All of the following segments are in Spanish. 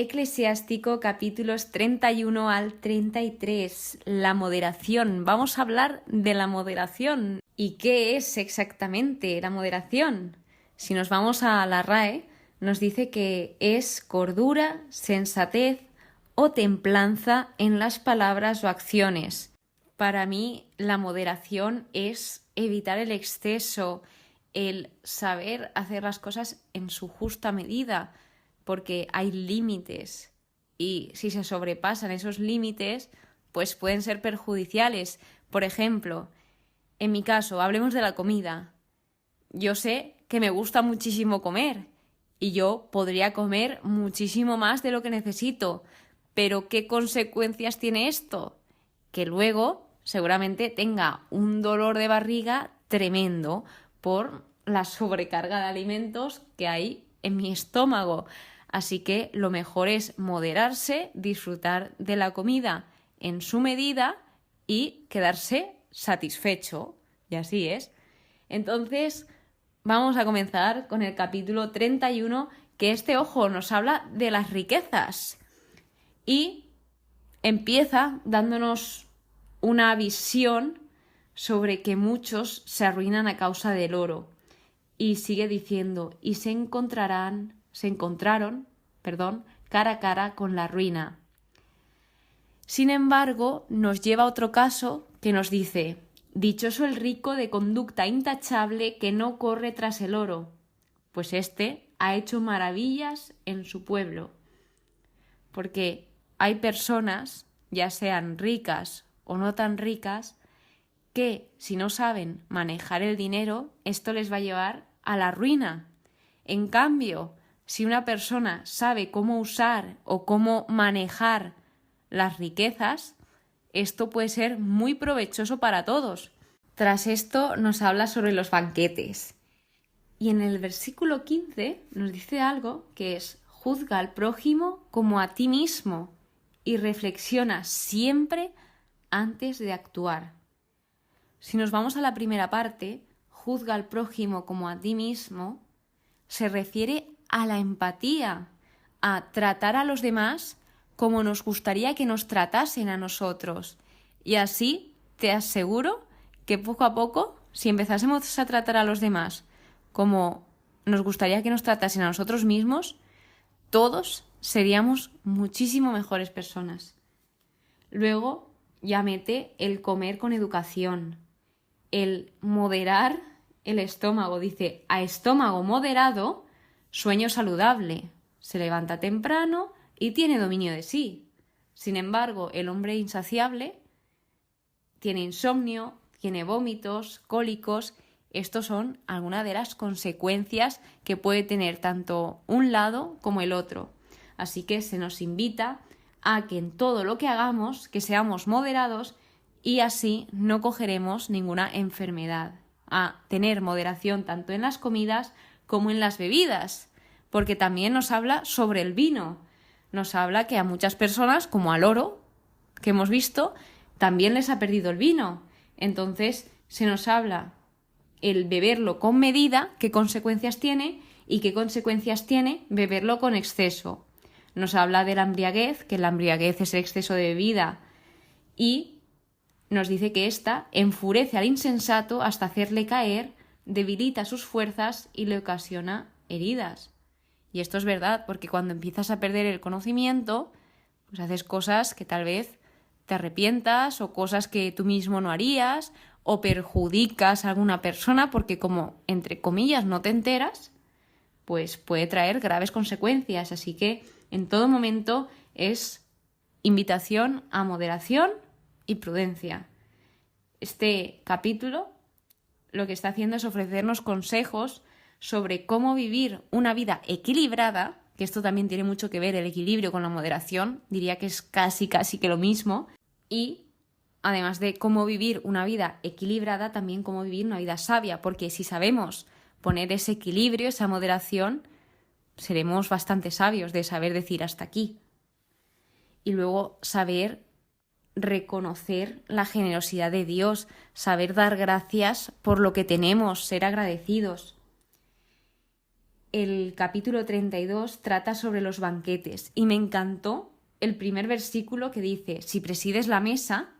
Eclesiástico, capítulos 31 al 33. La moderación. Vamos a hablar de la moderación. ¿Y qué es exactamente la moderación? Si nos vamos a la RAE, nos dice que es cordura, sensatez o templanza en las palabras o acciones. Para mí, la moderación es evitar el exceso, el saber hacer las cosas en su justa medida, porque hay límites y si se sobrepasan esos límites, pues pueden ser perjudiciales. Por ejemplo, en mi caso, hablemos de la comida. Yo sé que me gusta muchísimo comer y yo podría comer muchísimo más de lo que necesito, pero ¿qué consecuencias tiene esto? Que luego seguramente tenga un dolor de barriga tremendo por la sobrecarga de alimentos que hay en mi estómago. Así que lo mejor es moderarse, disfrutar de la comida en su medida y quedarse satisfecho. Y así es. Entonces, vamos a comenzar con el capítulo 31, que ojo, nos habla de las riquezas. Y empieza dándonos una visión sobre que muchos se arruinan a causa del oro. Y sigue diciendo, y se encontraron, cara a cara con la ruina. Sin embargo, nos lleva a otro caso que nos dice, dichoso el rico de conducta intachable que no corre tras el oro, pues éste ha hecho maravillas en su pueblo. Porque hay personas, ya sean ricas o no tan ricas, que si no saben manejar el dinero, esto les va a llevar a la ruina. En cambio, si una persona sabe cómo usar o cómo manejar las riquezas, esto puede ser muy provechoso para todos. Tras esto nos habla sobre los banquetes. Y en el versículo 15 nos dice algo que es: juzga al prójimo como a ti mismo y reflexiona siempre antes de actuar. Si nos vamos a la primera parte, juzga al prójimo como a ti mismo, se refiere a la empatía, a tratar a los demás como nos gustaría que nos tratasen a nosotros. Y así te aseguro que poco a poco, si empezásemos a tratar a los demás como nos gustaría que nos tratasen a nosotros mismos, todos seríamos muchísimo mejores personas. Luego ya mete el comer con educación, el moderar el estómago. Dice, a estómago moderado, sueño saludable, se levanta temprano y tiene dominio de sí. Sin embargo, el hombre insaciable tiene insomnio, tiene vómitos, cólicos. Estos son algunas de las consecuencias que puede tener tanto un lado como el otro. Así que se nos invita a que en todo lo que hagamos, que seamos moderados y así no cogeremos ninguna enfermedad. A tener moderación tanto en las comidas como en las bebidas, porque también nos habla sobre el vino. Nos habla que a muchas personas, como al oro, que hemos visto, también les ha perdido el vino. Entonces se nos habla el beberlo con medida, qué consecuencias tiene y qué consecuencias tiene beberlo con exceso. Nos habla de la embriaguez, que la embriaguez es el exceso de bebida, y nos dice que ésta enfurece al insensato hasta hacerle caer, debilita sus fuerzas y le ocasiona heridas. Y esto es verdad, porque cuando empiezas a perder el conocimiento, pues haces cosas que tal vez te arrepientas o cosas que tú mismo no harías o perjudicas a alguna persona porque como, entre comillas, no te enteras, pues puede traer graves consecuencias. Así que en todo momento es invitación a moderación y prudencia. Este capítulo lo que está haciendo es ofrecernos consejos sobre cómo vivir una vida equilibrada, que esto también tiene mucho que ver el equilibrio con la moderación, diría que es casi que lo mismo, y además de cómo vivir una vida equilibrada, también cómo vivir una vida sabia, porque si sabemos poner ese equilibrio, esa moderación, seremos bastante sabios de saber decir hasta aquí. Y luego saber reconocer la generosidad de Dios, saber dar gracias por lo que tenemos, ser agradecidos. el capítulo 32 trata sobre los banquetes y me encantó el primer versículo que dice: si presides la mesa,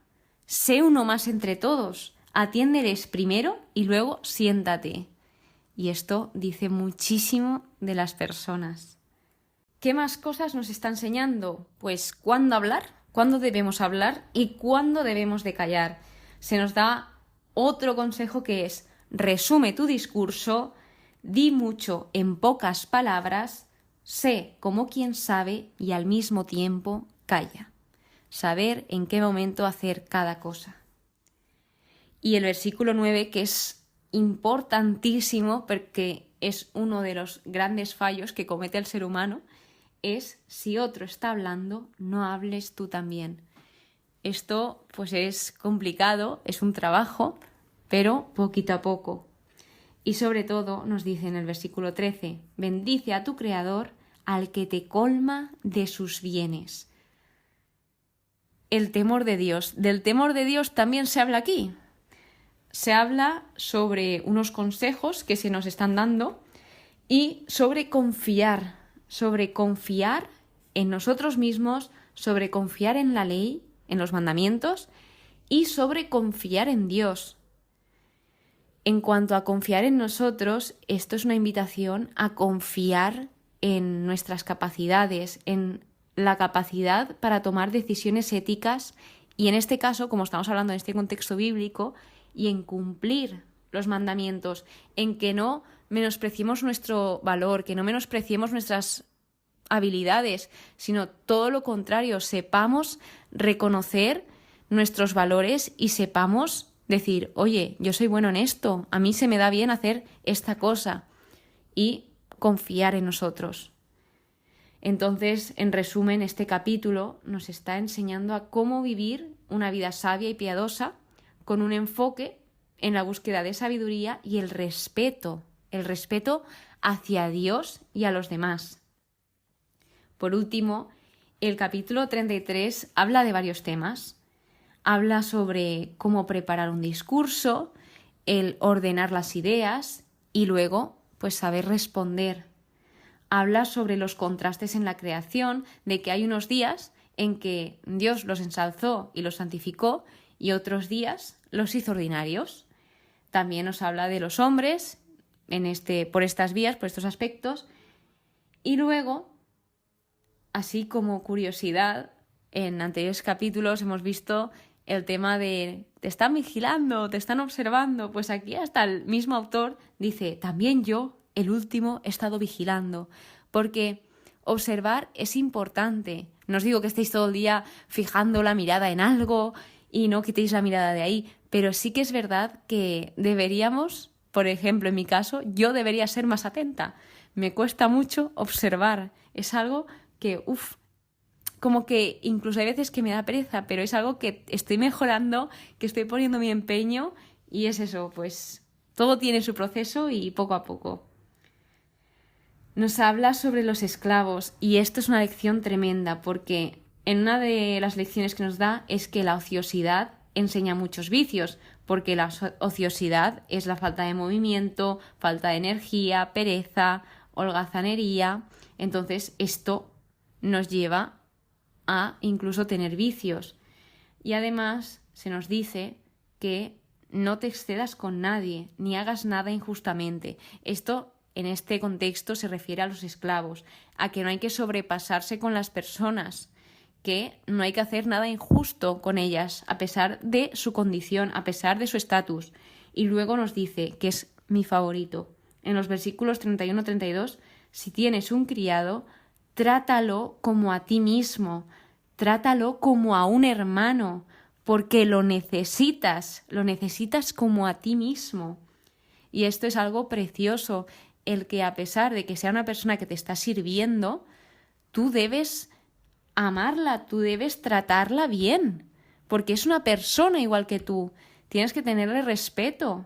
sé uno más entre todos, atiéndeles primero y luego siéntate. Y esto dice muchísimo de las personas. ¿Qué más cosas nos está enseñando? Pues cuándo hablar, cuándo debemos hablar y cuándo debemos de callar. Se nos da otro consejo que es: resume tu discurso, di mucho en pocas palabras, sé como quien sabe y al mismo tiempo calla. Saber en qué momento hacer cada cosa. Y el versículo 9, que es importantísimo porque es uno de los grandes fallos que comete el ser humano, es: si otro está hablando, no hables tú también. Esto pues es complicado, es un trabajo, pero poquito a poco. Y sobre todo nos dice en el versículo 13: bendice a tu Creador, al que te colma de sus bienes. El temor de Dios. Del temor de Dios también se habla aquí. Se habla sobre unos consejos que se nos están dando y sobre confiar en nosotros mismos, sobre confiar en la ley, en los mandamientos y sobre confiar en Dios. En cuanto a confiar en nosotros, esto es una invitación a confiar en nuestras capacidades, en la capacidad para tomar decisiones éticas y en este caso, como estamos hablando en este contexto bíblico, y en cumplir los mandamientos, en que no menospreciemos nuestro valor, que no menospreciemos nuestras habilidades, sino todo lo contrario, sepamos reconocer nuestros valores y sepamos decir: oye, yo soy bueno en esto, a mí se me da bien hacer esta cosa, y confiar en nosotros. Entonces, en resumen, este capítulo nos está enseñando a cómo vivir una vida sabia y piadosa con un enfoque en la búsqueda de sabiduría y el respeto hacia Dios y a los demás. Por último, el capítulo 33 habla de varios temas. Habla sobre cómo preparar un discurso, el ordenar las ideas y luego, pues, saber responder. Habla sobre los contrastes en la creación, de que hay unos días en que Dios los ensalzó y los santificó y otros días los hizo ordinarios. También nos habla de los hombres por estas vías, por estos aspectos. Y luego, así como curiosidad, en anteriores capítulos hemos visto el tema de te están vigilando, te están observando. Pues aquí hasta el mismo autor dice: también yo, el último, he estado vigilando. Porque observar es importante. No os digo que estéis todo el día fijando la mirada en algo y no quitéis la mirada de ahí, pero sí que es verdad que deberíamos, por ejemplo, en mi caso, yo debería ser más atenta. Me cuesta mucho observar. Es algo que, como que incluso hay veces que me da pereza, pero es algo que estoy mejorando, que estoy poniendo mi empeño, y es eso, pues todo tiene su proceso y poco a poco. Nos habla sobre los esclavos y esto es una lección tremenda porque en una de las lecciones que nos da es que la ociosidad enseña muchos vicios, porque la ociosidad es la falta de movimiento, falta de energía, pereza, holgazanería. Entonces esto nos lleva a incluso tener vicios. Y además se nos dice que no te excedas con nadie, ni hagas nada injustamente. Esto en este contexto se refiere a los esclavos, a que no hay que sobrepasarse con las personas, que no hay que hacer nada injusto con ellas, a pesar de su condición, a pesar de su estatus. Y luego nos dice, que es mi favorito, en los versículos 31-32, si tienes un criado, trátalo como a ti mismo, trátalo como a un hermano, porque lo necesitas como a ti mismo. Y esto es algo precioso, el que a pesar de que sea una persona que te está sirviendo, tú debes amarla, tú debes tratarla bien, porque es una persona igual que tú. Tienes que tenerle respeto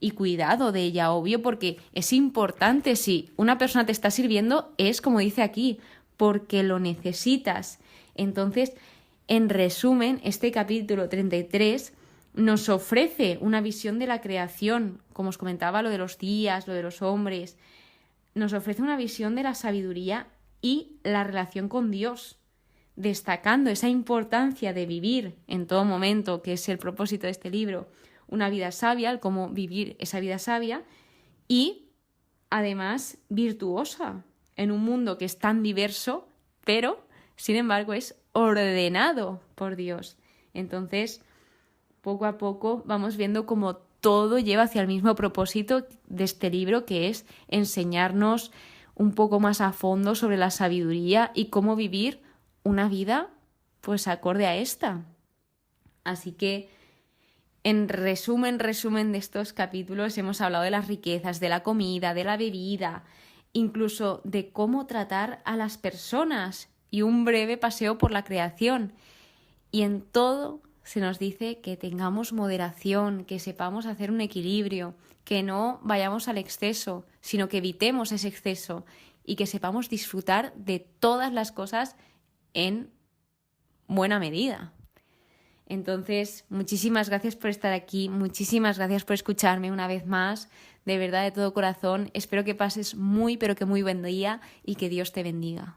y cuidado de ella, obvio, porque es importante. Si una persona te está sirviendo, es como dice aquí, porque lo necesitas. Entonces, en resumen, este capítulo 33 nos ofrece una visión de la creación, como os comentaba, lo de los días, lo de los hombres. nos ofrece una visión de la sabiduría y la relación con Dios, destacando esa importancia de vivir en todo momento, que es el propósito de este libro, una vida sabia, el cómo vivir esa vida sabia y además virtuosa en un mundo que es tan diverso, pero sin embargo es ordenado por Dios. Entonces, poco a poco vamos viendo cómo todo lleva hacia el mismo propósito de este libro, que es enseñarnos un poco más a fondo sobre la sabiduría y cómo vivir una vida pues acorde a esta. Así que en resumen de estos capítulos hemos hablado de las riquezas, de la comida, de la bebida, incluso de cómo tratar a las personas y un breve paseo por la creación. Y en todo se nos dice que tengamos moderación, que sepamos hacer un equilibrio, que no vayamos al exceso, sino que evitemos ese exceso y que sepamos disfrutar de todas las cosas en buena medida. Entonces, muchísimas gracias por estar aquí, muchísimas gracias por escucharme una vez más, de verdad, de todo corazón. Espero que pases muy, pero que muy buen día y que Dios te bendiga.